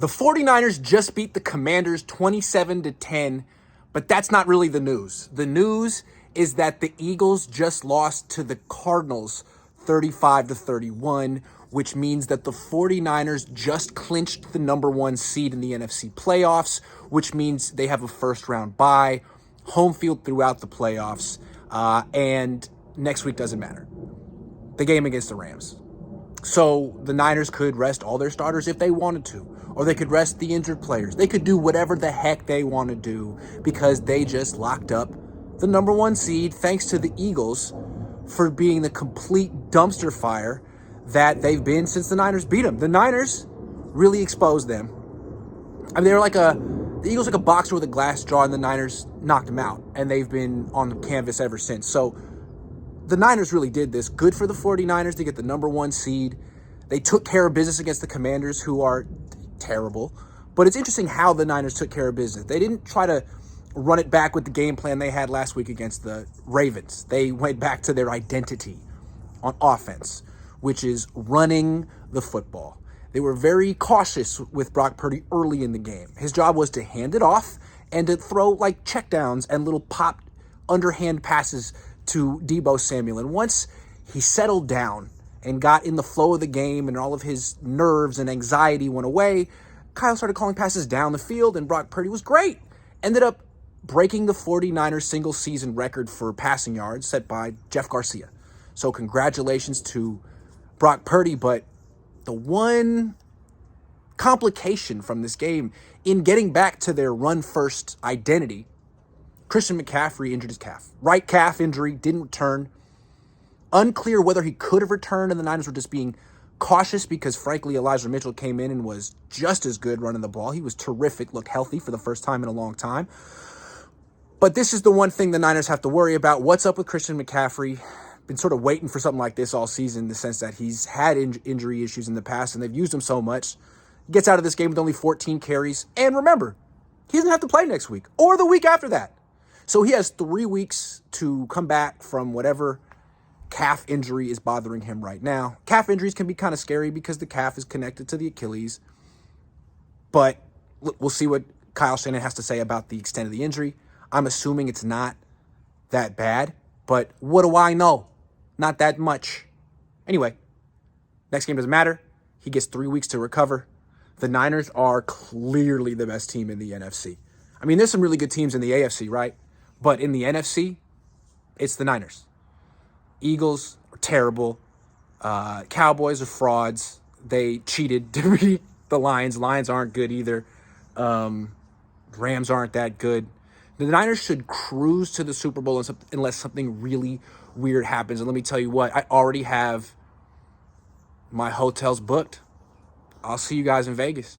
The 49ers just beat the Commanders 27-10, but that's not really the news. The news is that the Eagles just lost to the Cardinals 35-31, which means that the 49ers just clinched the number one seed in the NFC playoffs, which means they have a first-round bye, home field throughout the playoffs, and next week doesn't matter. The game against the Rams. So the Niners could rest all their starters if they wanted to, or they could rest the injured players. They could do whatever the heck they want to do because they just locked up the number one seed thanks to the Eagles for being the complete dumpster fire that they've been since the Niners beat them. The Niners really exposed them. I mean, the Eagles like a boxer with a glass jaw, and the Niners knocked them out, and they've been on the canvas ever since. So the Niners really did this. Good for the 49ers to get the number one seed. They took care of business against the Commanders, who are terrible. But it's interesting how the Niners took care of business. They didn't try to run it back with the game plan they had last week against the Ravens. They went back to their identity on offense, which is running the football. They were very cautious with Brock Purdy early in the game. His job was to hand it off and to throw like checkdowns and little pop underhand passes to Deebo Samuel. And once he settled down and got in the flow of the game and all of his nerves and anxiety went away, Kyle started calling passes down the field, and Brock Purdy was great. Ended up breaking the 49ers single-season record for passing yards set by Jeff Garcia. So congratulations to Brock Purdy, but the one complication from this game in getting back to their run-first identity, Christian McCaffrey injured his calf. Right calf injury, didn't return. Unclear whether he could have returned and the Niners were just being cautious because, frankly, Elijah Mitchell came in and was just as good running the ball. He was terrific, looked healthy for the first time in a long time. But this is the one thing the Niners have to worry about. What's up with Christian McCaffrey? Been sort of waiting for something like this all season in the sense that he's had injury issues in the past and they've used him so much. He gets out of this game with only 14 carries. And remember, he doesn't have to play next week or the week after that. So he has 3 weeks to come back from whatever calf injury is bothering him right now. Calf injuries can be kind of scary because the calf is connected to the Achilles. But we'll see what Kyle Shanahan has to say about the extent of the injury. I'm assuming it's not that bad, but what do I know? Not that much. Anyway, next game doesn't matter. He gets 3 weeks to recover. The Niners are clearly the best team in the NFC. I mean, there's some really good teams in the AFC, right? But in the NFC, it's the Niners. Eagles are terrible. Cowboys are frauds. They cheated to beat the Lions. Lions aren't good either. Rams aren't that good. The Niners should cruise to the Super Bowl unless something really weird happens. And let me tell you what, I already have my hotels booked. I'll see you guys in Vegas.